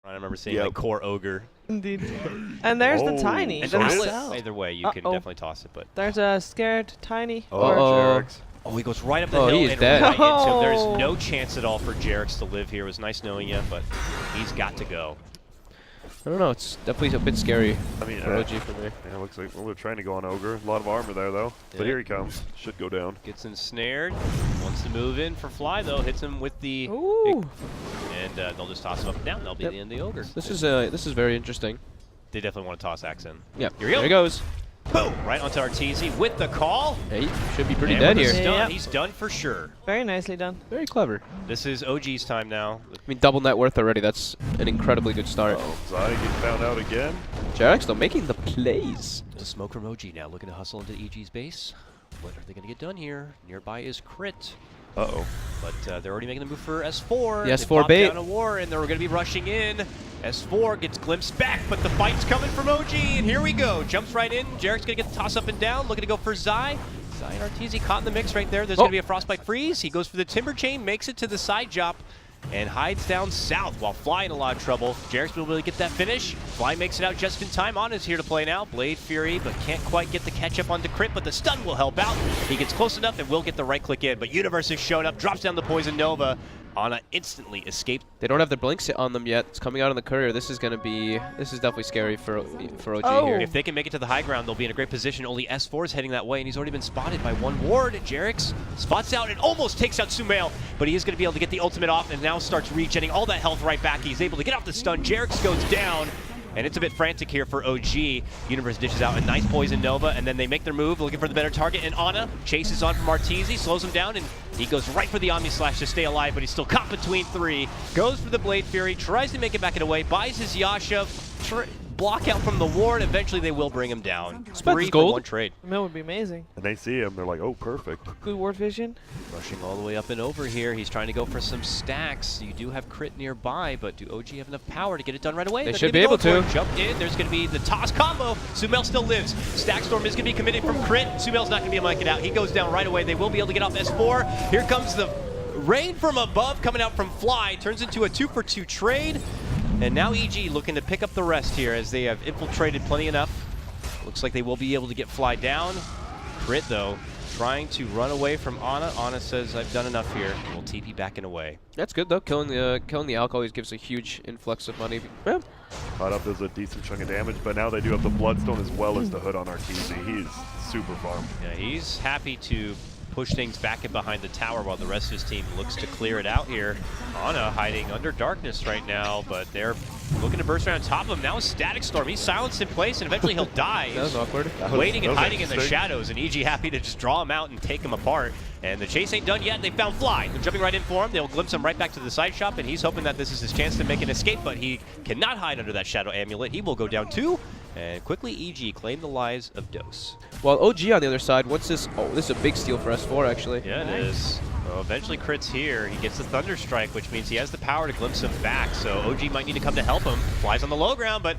I remember seeing like core ogre. Indeed. And there's the tiny. And either way, you can definitely toss it. But there's a scared tiny. Oh, he goes right up the hill he's and dead. right into. There's no chance at all for Jarex to live here. It was nice knowing you, but he's got to go. I don't know. It's definitely a bit scary. I mean, for OG for me. Yeah, it looks like they're trying to go on ogre. A lot of armor there though. But here he comes. Should go down. Gets ensnared. Wants to move in for fly though. Hits him with the. Ooh. And they'll just toss him up and down. That'll be the end of the ogre. This is very interesting. They definitely want to toss Axe in. Yeah. Here we go. There he goes. Boom! Right onto Arteezy with the call. Hey, should be pretty and dead with here. the stun, he's done for sure. Very nicely done. Very clever. This is OG's time now. I mean, double net worth already. That's an incredibly good start. Zai getting found out again. Jarex though making the plays. The smoke from OG now looking to hustle into EG's base. What are they going to get done here? Nearby is Crit. Uh-oh. But they're already making the move for S4. The S4 bait. Down a war, and they're going to be rushing in. S4 gets glimpsed back, but the fight's coming from OG, and here we go. Jumps right in. Jarek's going to get the toss up and down, looking to go for Zai. Zai and Arteezy caught in the mix right there. There's going to be a Frostbite Freeze. He goes for the Timber Chain, makes it to the side drop, and hides down south while Fly in a lot of trouble. Jarek's will really get that finish. Fly makes it out just in time. Ana's here to play now. Blade Fury, but can't quite get the catch up onto Crit, but the stun will help out. He gets close enough and will get the right click in, but Universe has shown up, drops down the Poison Nova. Ana instantly escaped. They don't have the blinks on them yet. It's coming out on the courier. This is definitely scary for OG here. If they can make it to the high ground, they'll be in a great position. Only S4 is heading that way, and he's already been spotted by one ward. Jarex spots out and almost takes out Sumail, but he is going to be able to get the ultimate off and now starts regenning all that health right back. He's able to get off the stun. Jarex goes down. And it's a bit frantic here for OG. Universe dishes out a nice Poison Nova, and then they make their move, looking for the better target. And Ana chases on from Arteezy, slows him down, and he goes right for the Omni Slash to stay alive, but he's still caught between three. Goes for the Blade Fury, tries to make it back and away, buys his Yasha, block out from the ward. Eventually, they will bring him down. Spends 3 gold. for 1 trade. That would be amazing. And they see him, they're like, oh, perfect. Good ward vision. Rushing all the way up and over here. He's trying to go for some stacks. You do have Crit nearby, but do OG have enough power to get it done right away? They should be able to. Jump in. There's going to be the toss combo. Sumail still lives. Stack Storm is going to be committed from Crit. Sumail's not going to be able to make it out. He goes down right away. They will be able to get off S4. Here comes the rain from above coming out from Fly. Turns into a 2-for-2 trade. And now EG looking to pick up the rest here as they have infiltrated plenty enough. Looks like they will be able to get Fly down. Crit, though, trying to run away from Ana. Ana says, I've done enough here. We'll TP back and away. That's good, though. Killing the Alk always gives a huge influx of money. Yeah. Caught up does a decent chunk of damage, but now they do have the Bloodstone as well as the Hood on Arteezy. He's super farmed. Yeah, he's happy to push things back in behind the tower while the rest of his team looks to clear it out here. Ana hiding under darkness right now, but they're looking to burst around top of him. Now a Static Storm. He's silenced in place, and eventually he'll die. That was awkward. Waiting and hiding in the shadows, and EG happy to just draw him out and take him apart. And the chase ain't done yet. They found Fly. They're jumping right in for him. They'll glimpse him right back to the side shop, and he's hoping that this is his chance to make an escape, but he cannot hide under that Shadow Amulet. He will go down too. And quickly, EG claim the lives of Dose. While OG on the other side, once this... Oh, this is a big steal for S4, actually. Yeah, it is. Well, eventually, Crit's here. He gets the Thunder Strike, which means he has the power to glimpse him back. So OG might need to come to help him. Flies on the low ground, but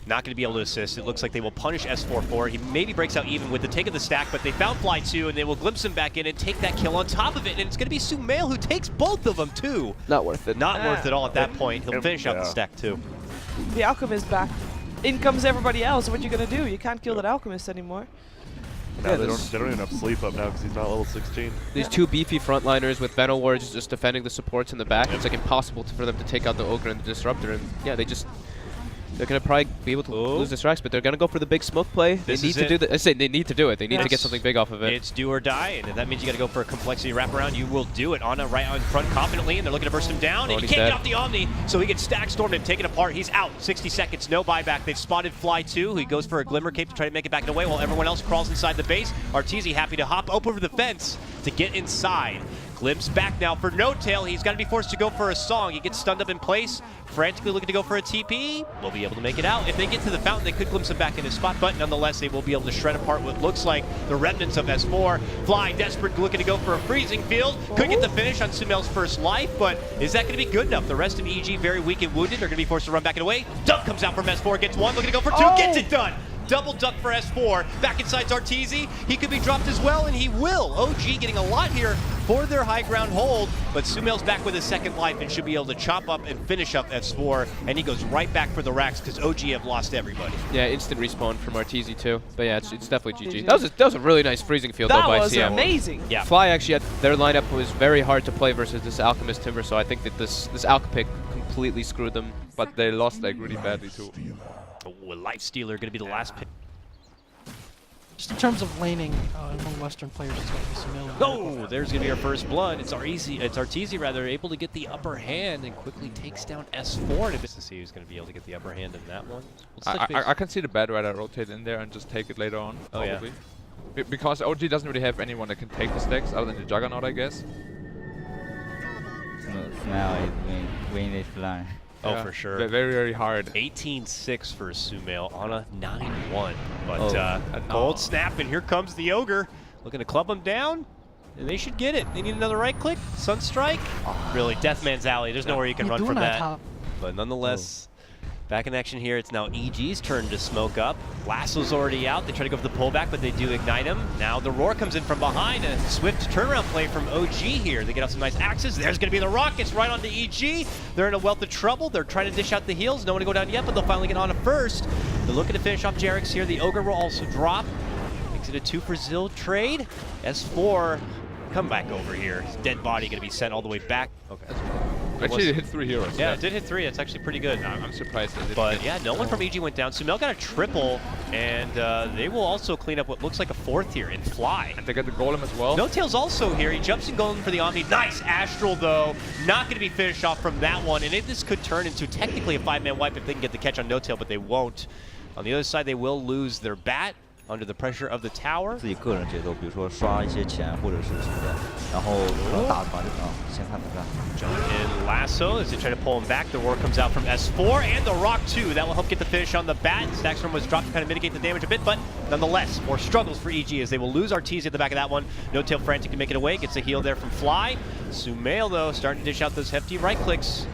not going to be able to assist. It looks like they will punish S4 for it. He maybe breaks out even with the take of the stack, but they found Fly too, and they will glimpse him back in and take that kill on top of it. And it's going to be Sumail who takes both of them too. Not worth it. Not worth it all at that point. He'll finish out the stack too. The Alchemist back. In comes everybody else. What you gonna do? You can't kill that Alchemist anymore. Now they don't even have sleep up now because he's not level 16. These two beefy frontliners with Venom Wards just defending the supports in the back. It's like impossible for them to take out the Ogre and the Disruptor. And yeah, they're gonna probably be able to lose the strikes, but they're gonna go for the big smoke play. They need to do that. I say they need to do it. They need to get something big off of it. It's do or die, and that means you gotta go for a complexity wraparound. You will do it. Ana right on front confidently, and they're looking to burst him down. And he can't get off the Omni, so he gets Stack Stormed and taken apart. He's out. 60 seconds, no buyback. They've spotted Fly too. He goes for a Glimmer Cape to try to make it back and away while everyone else crawls inside the base. Arteezy happy to hop up over the fence to get inside. Glimpse back now for No Tail. He's got to be forced to go for a song. He gets stunned up in place, frantically looking to go for a TP. Will be able to make it out. If they get to the fountain, they could glimpse him back in his spot, but nonetheless, they will be able to shred apart what looks like the remnants of S4. Fly, desperate, looking to go for a freezing field. Could get the finish on Sumail's first life, but is that going to be good enough? The rest of EG, very weak and wounded, are going to be forced to run back and away. Dunk comes out from S4, gets one, looking to go for two, gets it done. double duck for S4. Back inside Arteezy. He could be dropped as well, and he will. OG getting a lot here for their high ground hold, but Sumail's back with his second life and should be able to chop up and finish up S4, and he goes right back for the racks because OG have lost everybody. Yeah, instant respawn from Arteezy too. But yeah, it's definitely GG. That was a really nice freezing field though by CM. That was amazing. Yeah. Fly actually, their lineup was very hard to play versus this Alchemist Timber, so I think that this Alch pick completely screwed them. But they lost like really badly too. Oh, a Life Stealer going to be the last pick. Just in terms of laning among Western players, it's going to be Sumail. Oh, there's going to be our first blood. It's Arteezy rather, able to get the upper hand and quickly takes down S4 to see who's going to be able to get the upper hand in that one. I can see the Bad Rider rotate in there and just take it later on, probably. Yeah. Because OG doesn't really have anyone that can take the stacks other than the Juggernaut, I guess. Now it win this line. Oh, Yeah, for sure. Very, very hard. 18-6 for Sumail on a 9-1. But cold snap, and here comes the Ogre. Looking to club him down, and they should get it. They need another right click. Sunstrike. Really, Deathman's Alley. There's nowhere you can run from that. But nonetheless, back in action here. It's now EG's turn to smoke up. Lasso's already out. They try to go for the pullback, but they do ignite him. Now the Roar comes in from behind. A swift turnaround play from OG here. They get off some nice axes. There's going to be the Rockets right onto EG. They're in a wealth of trouble. They're trying to dish out the heals. No one to go down yet, but they'll finally get on it first. They're looking to finish off Jarek's here. The Ogre will also drop. Makes it a 2 for Zil trade. S4 come back over here. His dead body going to be sent all the way back. Okay. Actually, it hit 3 heroes. Yeah, it did hit 3. That's actually pretty good. I'm surprised. But yeah, no one from EG went down. Sumail got a triple, and they will also clean up what looks like a 4th here in Fly. And they got the Golem as well. No Tail's also here. He jumps in Golem for the Omni. Nice Astral, though. Not going to be finished off from that one. And this could turn into technically a 5-man wipe if they can get the catch on No Tail, but they won't. On the other side, they will lose their Bat under the pressure of the tower. 自己个人节奏，比如说刷一些钱或者是什么的，然后可能打的话就先看着干。Jump in Lasso as they try to pull him back. The Roar comes out from S4 and the Rock 2. That will help get the finish on the Bat. Stackstorm was dropped to kind of mitigate the damage a bit, but nonetheless, more struggles for EG as they will lose Arteezy at the back of that one. No Tail frantic to make it away. Gets a heal there from Fly. Sumail, though, starting to dish out those hefty right clicks.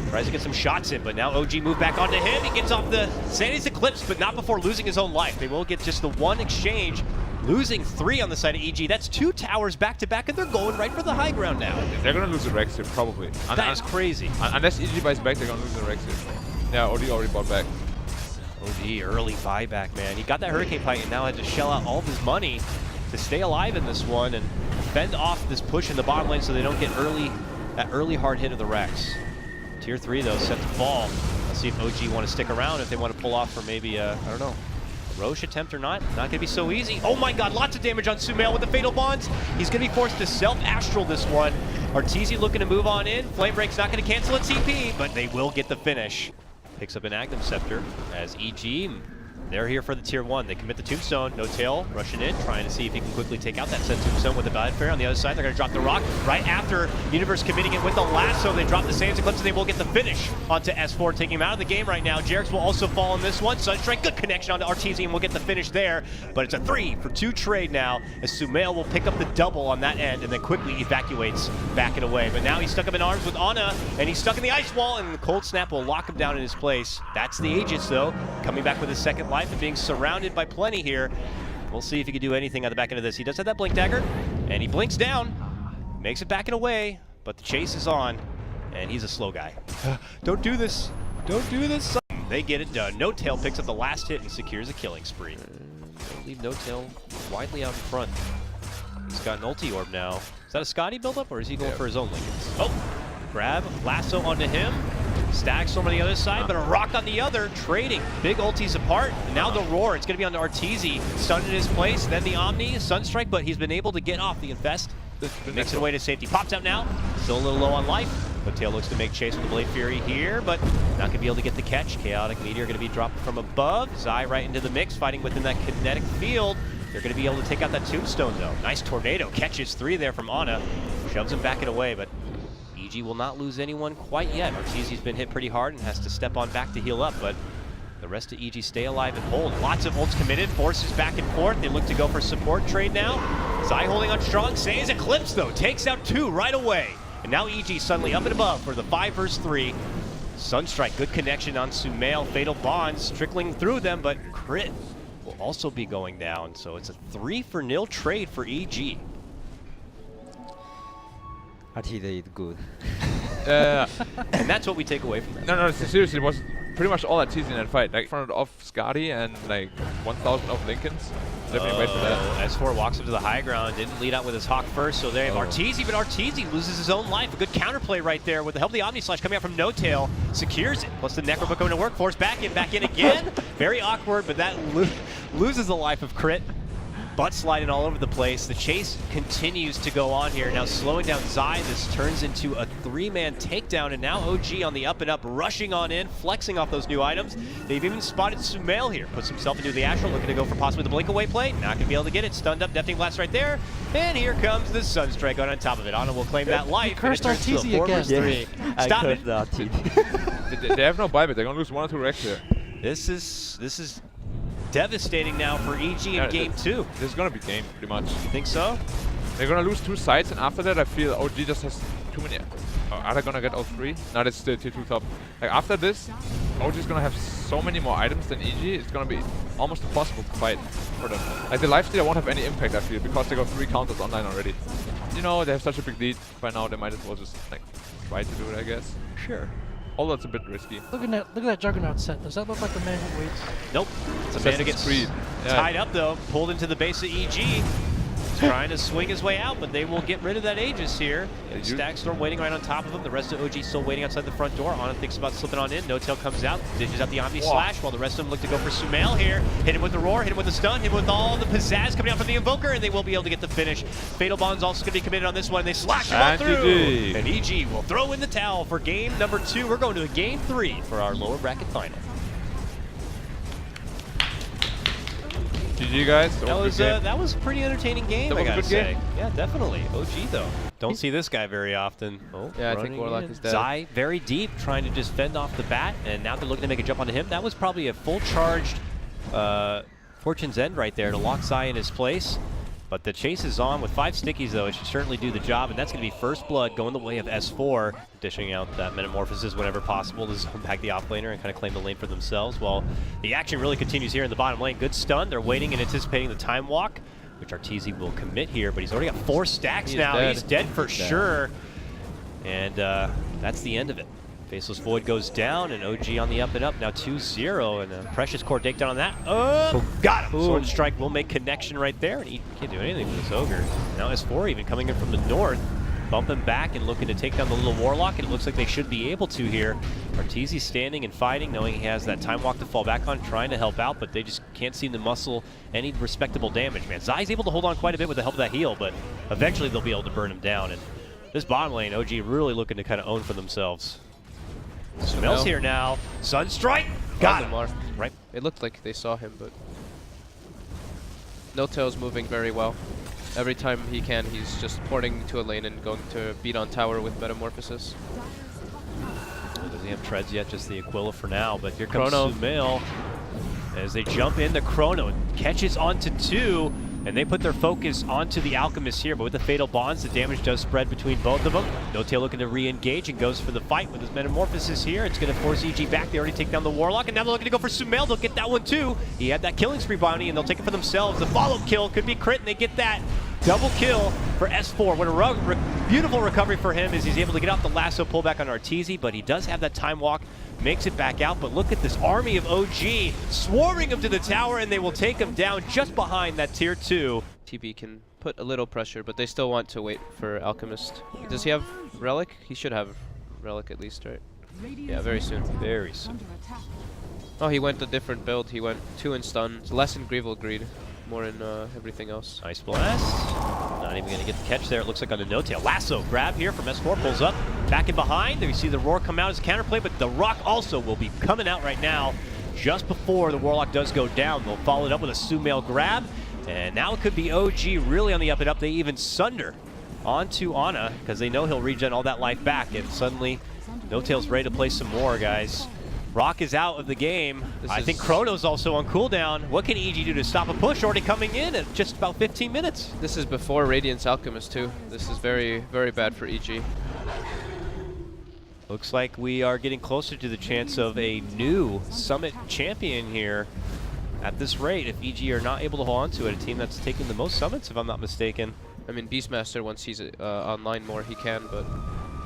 Tries to get some shots in, but now OG move back onto him. He gets off the Sandy's Eclipse, but not before losing his own life. They will get just the 1 exchange, losing 3 on the side of EG. That's 2 towers back to back, and they're going right for the high ground now. They're gonna lose the Rex here, probably. That is crazy. Unless EG buys back, they're gonna lose the Rex here. Yeah, OD already bought back. OD, early buyback, man. He got that Hurricane Pike and now had to shell out all of his money to stay alive in this one and fend off this push in the bottom lane so they don't get that early hard hit of the Rex. Tier 3, though, set to fall. Let's see if OG want to stick around, if they want to pull off for maybe, I don't know, a Roche attempt or not. Not going to be so easy. Oh my god, lots of damage on Sumail with the Fatal Bonds. He's going to be forced to self-astral this one. Arteezy looking to move on in. Flame Break's not going to cancel a TP, but they will get the finish. Picks up an Aghanim Scepter as EG, they're here for the tier 1. They commit the Tombstone. No Tail rushing in, trying to see if he can quickly take out that set Tombstone with the Bad Fair. On the other side, they're going to drop the Rock right after Universe committing it with the Lasso. They drop the Sands Eclipse, and they will get the finish onto S4, taking him out of the game right now. Jarek's will also fall in this one. Sunstrike, good connection onto Arteezy, and we'll get the finish there. But it's a 3 for 2 trade now, as Sumail will pick up the double on that end, and then quickly evacuates back and away. But now he's stuck up in arms with Ana, and he's stuck in the Ice Wall, and the Cold Snap will lock him down in his place. That's the Aegis, though, coming back with his second life and being surrounded by plenty here. We'll see if he can do anything on the back end of this. He does have that Blink Dagger, and he blinks down, makes it back and away, but the chase is on, and he's a slow guy. Don't do this. Don't do this. They get it done. No Tail picks up the last hit and secures a killing spree. They'll leave No Tail widely out in front. He's got an ulti orb now. Is that a Scotty buildup, or is he going for his own Lincolns? Oh, grab, Lasso onto him. Stackstorm on the other side, but a Rock on the other, trading. Big ultis apart, and now the Roar. It's going to be on the Arteezy. Stunned in his place, then the Omni, Sunstrike, but he's been able to get off the Infest. Makes it away to safety. Pops out now, still a little low on life. No Tail looks to make chase with the Blade Fury here, but not going to be able to get the catch. Chaotic Meteor going to be dropped from above. Zai right into the mix, fighting within that kinetic field. They're going to be able to take out that Tombstone, though. Nice Tornado, catches 3 there from Ana. Shoves him back and away, but EG will not lose anyone quite yet. Arteezy's been hit pretty hard and has to step on back to heal up, but the rest of EG stay alive and hold. Lots of ults committed, forces back and forth. They look to go for support trade now. Zai holding on strong. Say's Eclipse, though, takes out 2 right away. And now EG suddenly up and above for the 5 vs 3. Sunstrike, good connection on Sumail. Fatal Bonds trickling through them, but crit will also be going down. So it's a 3-0 trade for EG. RT is good. And that's what we take away from that. No, seriously, it was pretty much all at TZ in that fight. Like, front off Skadi and like 1,000 of Lincolns. Definitely wait for that. S4 walks up to the high ground, didn't lead out with his Hawk first, so they have Arteezy, but Arteezy loses his own life. A good counterplay right there with the help of the Omni Slash coming out from No Tail, secures it, plus the Necrobook going to work, force back in again. Very awkward, but that loses the life of Crit. Butt sliding all over the place. The chase continues to go on here. Now slowing down Zai, this turns into a 3-man takedown, and now OG on the up and up, rushing on in, flexing off those new items. They've even spotted Sumail here. Puts himself into the Astral, looking to go for possibly the blink away play. Not going to be able to get it. Stunned up, Deafening Blast right there. And here comes the Sunstrike on top of it. Ana will claim that life. Cursed Arteezy again. 3. Stop it. The RT. They have no buyback. They're gonna lose 1 or 2 Rex here. This is devastating now for EG in game 2. This is gonna be game, pretty much. You think so? They're gonna lose 2 sides, and after that, I feel OG just has too many. Are they gonna get all 3? No, that's still tier 2 top. Like, after this, OG is gonna have so many more items than EG. It's gonna be almost impossible to fight for them. Like, the lifesteal won't have any impact, I feel, because they got 3 counters online already. You know, they have such a big lead by now. They might as well just like try to do it, I guess. Sure. Although it's a bit risky. Look at that Juggernaut set. Does that look like the man who waits? Nope. It's a man who gets tied up though, pulled into the base of EG. Trying to swing his way out, but they will get rid of that Aegis here. Stackstorm waiting right on top of him. The rest of OG still waiting outside the front door. Ana thinks about slipping on in. No Tail comes out, dishes out the Omni Slash, while the rest of them look to go for Sumail here. Hit him with the roar, hit him with the stun, hit him with all the pizzazz coming out from the Invoker, and they will be able to get the finish. Fatal Bond's also going to be committed on this one. They slash him on through. And EG will throw in the towel for game number 2. We're going to game 3 for our lower bracket final. GG guys. That was a pretty entertaining game, I gotta say. Game. Yeah, definitely. OG though. Don't see this guy very often. Oh, yeah, I think Warlock is dead. Zai very deep, trying to just fend off the bat, and now they're looking to make a jump onto him. That was probably a full charged Fortune's End right there to lock Zai in his place. But the chase is on with 5 stickies though. It should certainly do the job, and that's going to be first blood going the way of S4, dishing out that Metamorphosis whenever possible to zone back the off-laner and kind of claim the lane for themselves. While the action really continues here in the bottom lane. Good stun. They're waiting and anticipating the time walk, which Arteezy will commit here, but he's already got 4 stacks now. He's dead for sure. And that's the end of it. Faceless Void goes down, and OG on the up and up, now 2-0, and a Precious Core takedown on that. Oh, got him! Sword Strike will make connection right there, and he can't do anything with this Ogre. Now S4 even coming in from the north, bumping back and looking to take down the little Warlock, and it looks like they should be able to here. Arteezy standing and fighting, knowing he has that time walk to fall back on, trying to help out, but they just can't seem to muscle any respectable damage, man. Zai's able to hold on quite a bit with the help of that heal, but eventually they'll be able to burn him down, and this bottom lane, OG really looking to kind of own for themselves. Sumail's here now. Sunstrike! Got him! Right. It looked like they saw him, but No Tail's moving very well. Every time he can, he's just porting to a lane and going to beat on tower with Metamorphosis. Doesn't have treads yet, just the Aquila for now, but here comes Sumail as they jump into Chrono. Catches onto 2, and they put their focus onto the Alchemist here, but with the Fatal Bonds, the damage does spread between both of them. No Tail looking to re-engage and goes for the fight with his Metamorphosis here. It's going to force EG back. They already take down the Warlock, and now they're looking to go for Sumail. They'll get that one too. He had that killing spree bounty, and they'll take it for themselves. The follow kill could be crit, and they get that. Double kill for S4. What a beautiful recovery for him is he's able to get out the lasso pullback on Arteezy, but he does have that time walk, makes it back out. But look at this army of OG swarming him to the tower, and they will take him down just behind that tier 2. TB can put a little pressure, but they still want to wait for Alchemist. Does he have Relic? He should have Relic at least, right? Yeah, very soon. Very soon. Oh, he went a different build. He went 2 in stun, less in Greevil Greed, more in everything else. Nice blast. Not even going to get the catch there. It looks like on the No Tail. Lasso grab here from S4, pulls up, back and behind. There you see the roar come out as a counterplay, but the Rock also will be coming out right now just before the Warlock does go down. They'll follow it up with a Sumail grab, and now it could be OG really on the up and up. They even sunder onto Ana because they know he'll regen all that life back, and suddenly No Tail's ready to play some more, guys. Rock is out of the game. I think Chrono's also on cooldown. What can EG do to stop a push already coming in at just about 15 minutes? This is before Radiance Alchemist too. This is very, very bad for EG. Looks like we are getting closer to the chance of a new Summit champion here. at this rate, if EG are not able to hold on to it, a team that's taking the most summits, if I'm not mistaken. I mean, Beastmaster, once he's online more, he can, but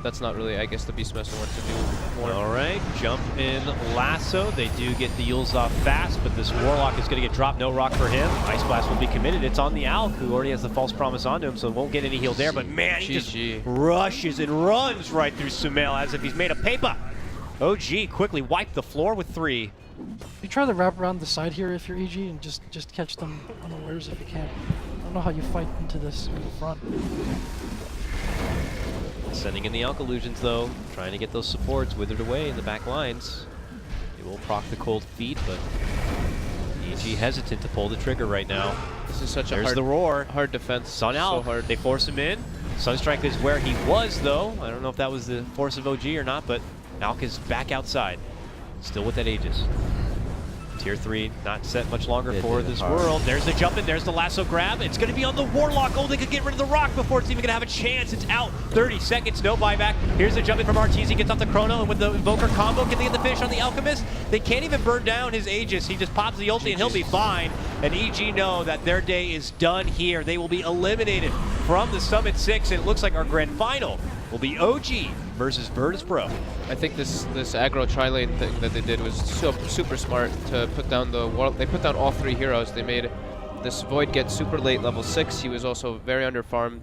that's not really, I guess the Beastmaster wants to do more. All right, jump in lasso. They do get the Yules off fast, but this Warlock is going to get dropped. No rock for him. Ice Blast will be committed. It's on the Alk, who already has the false promise onto him, so won't get any heal there. But man, he just rushes and runs right through Sumail as if he's made of paper. OG quickly wiped the floor with 3. You try to wrap around the side here if you're EG and just catch them unawares if you can. I don't know how you fight into this in the front. Sending in the Alk Illusions, though, trying to get those supports withered away in the back lines. They will proc the cold feet, but EG hesitant to pull the trigger right now. This is such There's a hard, the roar. hard defense. Sun Alk, So hard. they force him in. Sunstrike is where he was, though. I don't know if that was the force of OG or not, but Alk is back outside. Still with that Aegis. Tier 3 not set much longer for this world. There's the jump in, there's the lasso grab. It's going to be on the Warlock. Oh, they could get rid of the rock before it's even going to have a chance. It's out. 30 seconds, no buyback. Here's the jump in from Arteezy, gets off the Chrono, and with the Invoker combo, can they get the finish on the Alchemist? They can't even burn down his Aegis. He just pops the ulti and he'll be fine. And EG know that their day is done here. They will be eliminated from the Summit 6, and it looks like our grand final will be OG versus Virtus Pro. I think this aggro tri-lane thing that they did was super smart to put down the world. They put down all 3 heroes. They made this Void get super late level 6. He was also very underfarmed.